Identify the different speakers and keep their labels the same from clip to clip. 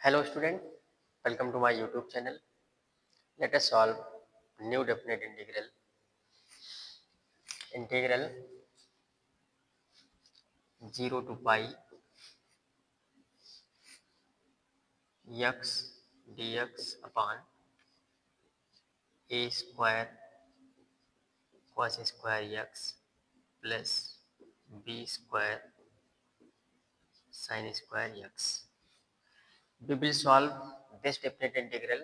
Speaker 1: Hello student, welcome to my YouTube channel. Let us solve new definite integral 0 to pi x dx upon a square cos square x plus b square sin square x. We will solve this definite integral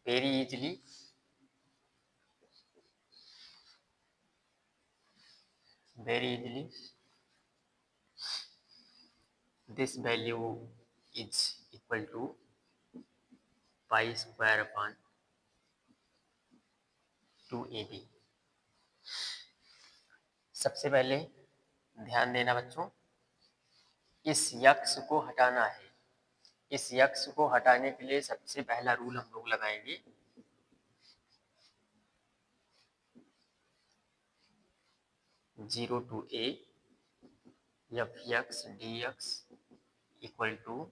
Speaker 1: very easily. This value is equal to pi square upon 2ab. सबसे पहले ध्यान देना बच्चों, इस x को हटाना है। इस यक्स को हटाने के लिए सबसे पहला रूल हम लोग लगाएंगे, zero to A F X D X equal to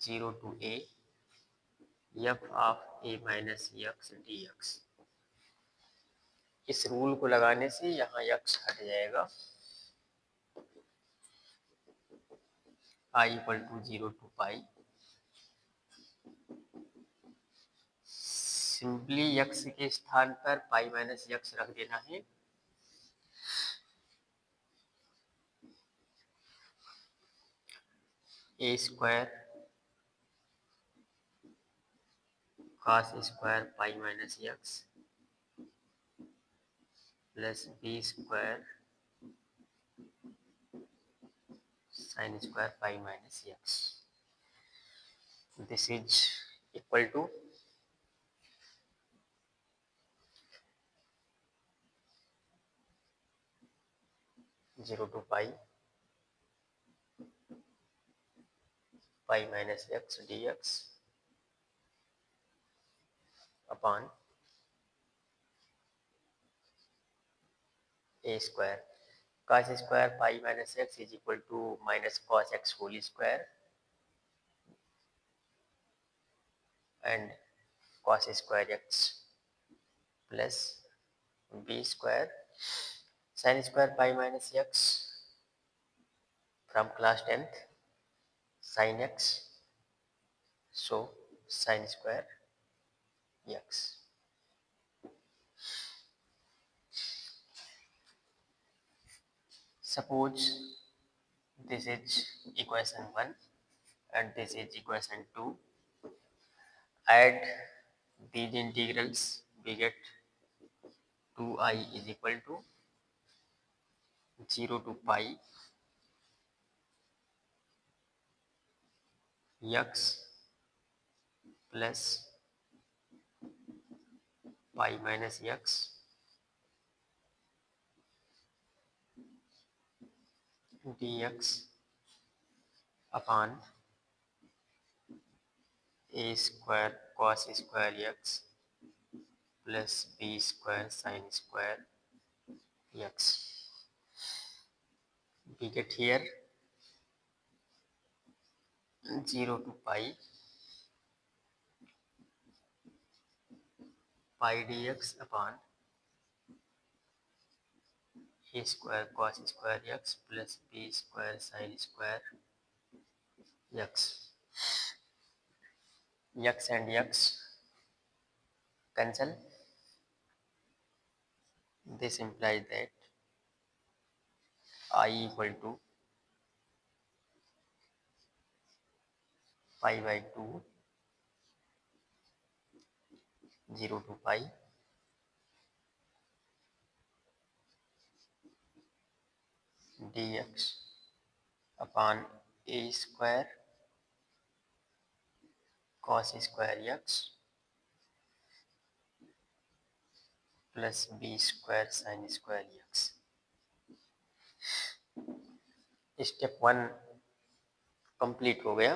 Speaker 1: zero to A F of A minus X D X. इस रूल को लगाने से यहाँ एक्स हट जाएगा, I equal to zero to pi. Simply X के स्थान पर पाई माइनस एक्स रख देना है। A square cos square pi minus X plus B square sin square pi minus x. This is equal to zero to pi minus x dx upon a square cos square pi minus x is equal to minus cos x whole square and cos square x plus b square sin square pi minus x from class 10th sin x, so sin square x. Suppose this is equation 1 and this is equation 2. Add these integrals, we get 2I is equal to 0 to pi x plus pi minus x dx upon a square cos square x plus b square sin square x. We get here 0 to pi dx upon a square cos square x plus b square sin square x. X and x cancel. This implies that I equal to pi by 2 0 to pi dx upon a square cos square x plus b square sin square x. Step 1 complete हो गया।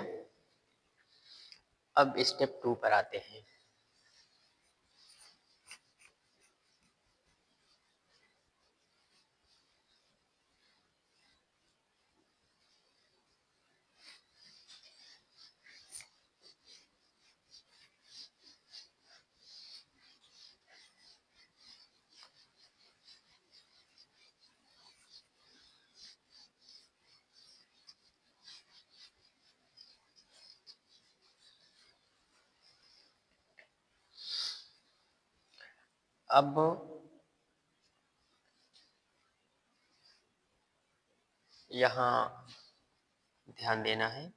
Speaker 1: अब step 2 पर आते हैं। अब यहाँ ध्यान देना है,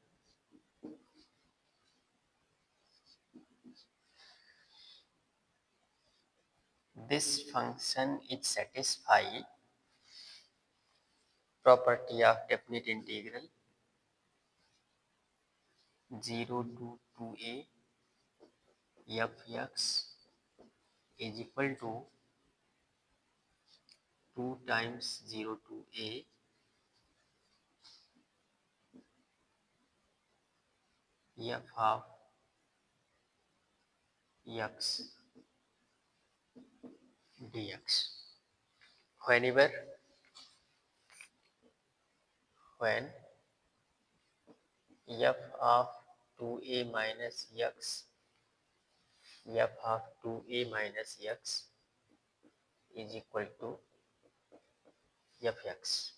Speaker 1: this function is satisfy property of definite integral 0 to 2a fx is equal to 2 times 0 to a f of x dx. Whenever when f of 2a minus x f of 2a minus x is equal to fx.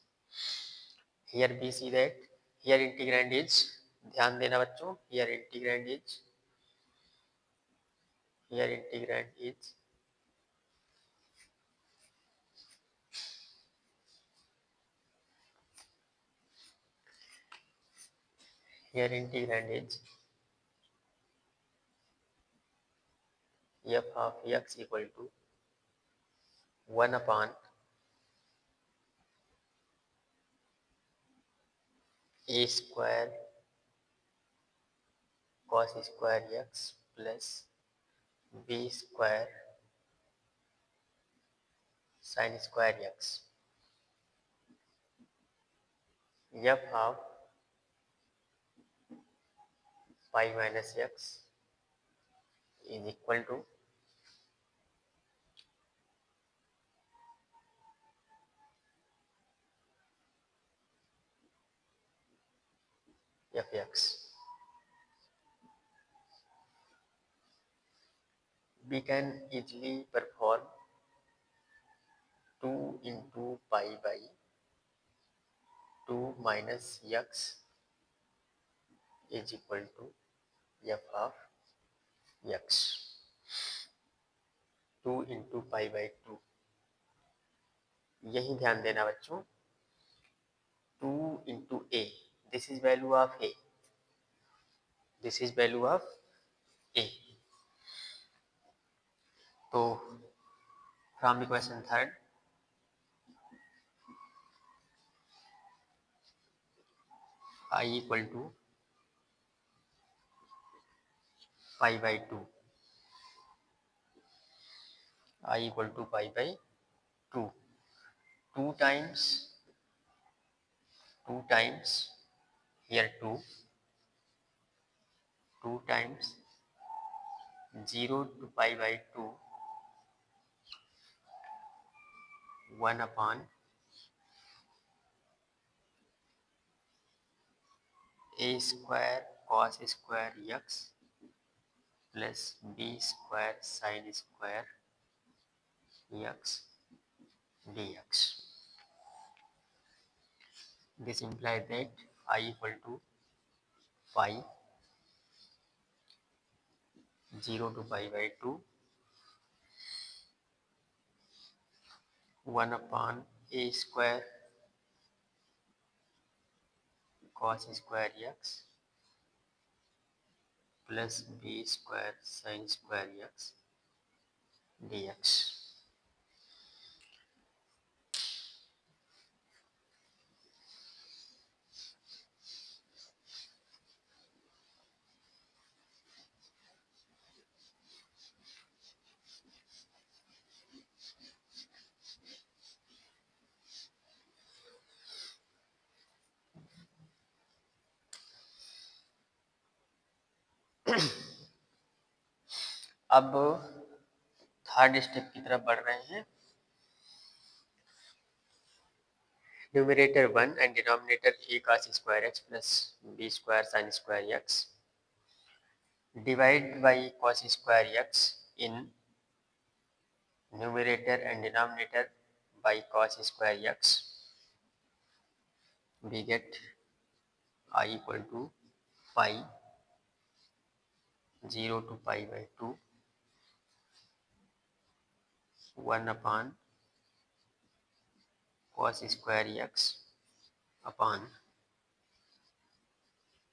Speaker 1: Here we see that here integrand is, ध्यान देना बच्चों, here integrand is here integrand is f of x equal to 1 upon a square cos square x plus b square sin square x. f of pi minus x is equal to fx. We can easily perform 2 into pi by 2 minus x is equal to f of x. 2 into pi by 2, यही ध्यान देना बच्चों. 2 into a, this is value of a, this is value of a. So from equation third, I equal to pi by 2, I equal to pi by 2, 2 times here 2 times 0 to pi by 2 1 upon a square cos square x plus b square sin square x dx. This implies that I equal to pi 0 to pi by 2 1 upon a square cos square x plus b square sin square x dx. अब third step की तरफ बढ़ रहे हैं. Numerator 1 and denominator a cos square x plus b square sin square x. Divide by cos square x in numerator and denominator by cos square x. We get I equal to pi 0 to pi by 2 1 upon cos square x upon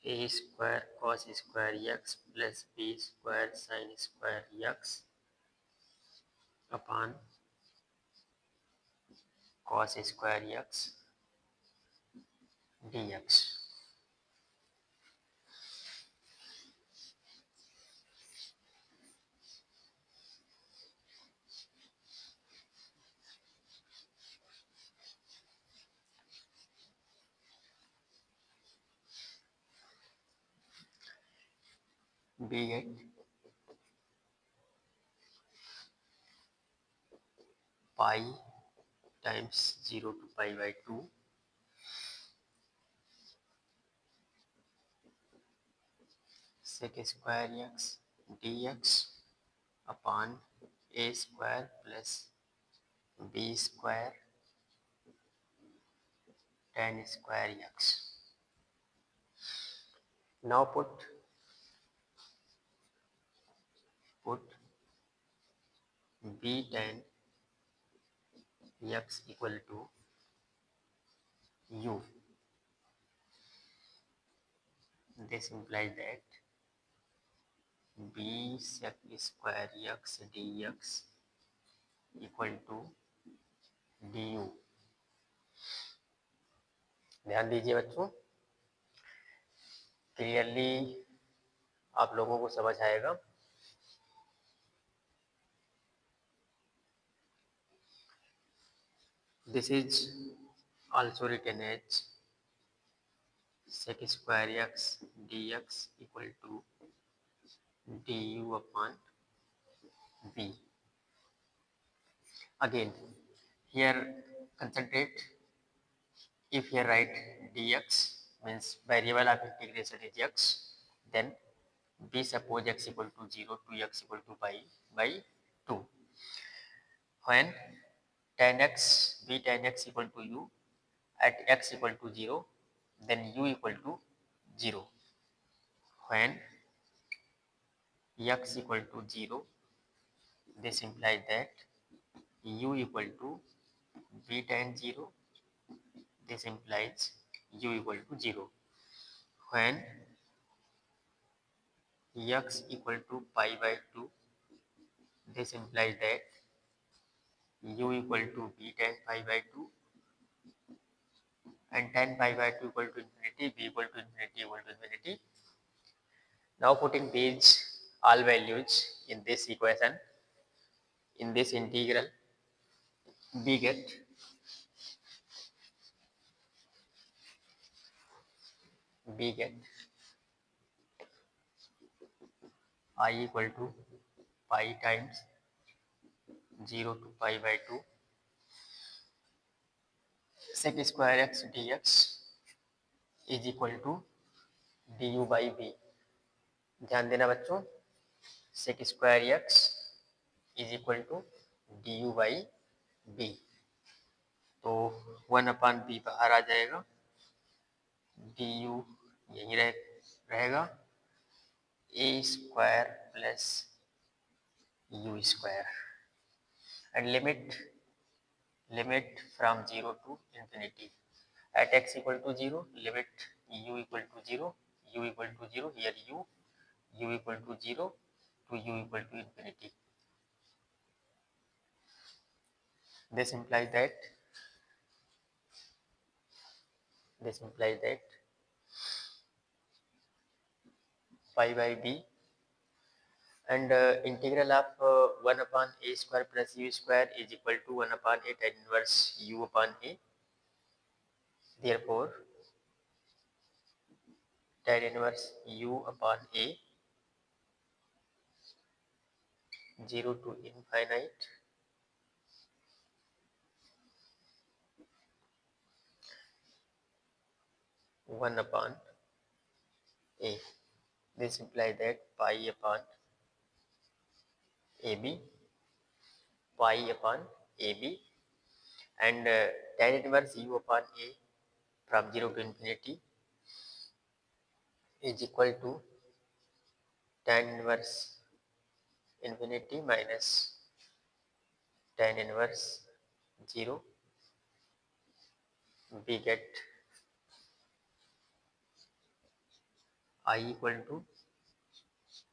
Speaker 1: a square cos square x plus b square sin square x upon cos square x dx. We get pi times 0 to pi by 2 sec square x dx upon a square plus b square tan square x. Now put b tan x equal to u. This implies that b sec square x dx equal to du. ध्यान दीजिए बच्चों, clearly आप लोगों को समझ आएगा। This is also written as sec square x dx equal to du upon b. Again, here concentrate. If here write dx means variable of integration is x, then b suppose x equal to 0 to x equal to pi by 2. When tan x b tan x equal to u at x equal to 0, then u equal to 0. When x equal to 0, this implies that u equal to b tan 0. This implies u equal to 0. When x equal to pi by 2, this implies that u equal to b tan pi by 2 and tan pi by 2 equal to infinity, b equal to infinity equal to infinity. Now putting these all values in this equation, in this integral, we get I equal to pi times 0 to pi by 2 sec square x dx is equal to du by b. ध्यान देना बच्चों, sec square x is equal to du by b. तो 1 upon b बाहर आ जाएगा, du यहीं रहेगा, a square plus u square, and limit from 0 to infinity. At x equal to 0, limit u equal to 0, u equal to 0, here u equal to 0 to u equal to infinity. This implies that pi by b and integral of 1 upon a square plus u square is equal to 1 upon a tan inverse u upon a. Therefore, tan inverse u upon a 0 to infinite one upon a. This implies that pi upon ab and tan inverse u upon a from 0 to infinity is equal to tan inverse infinity minus tan inverse 0, we get I equal to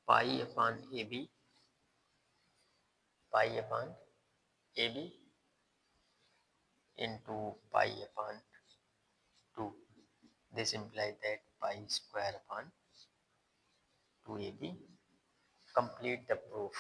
Speaker 1: pi upon AB into pi upon 2. This implies that pi square upon 2AB. Complete the proof.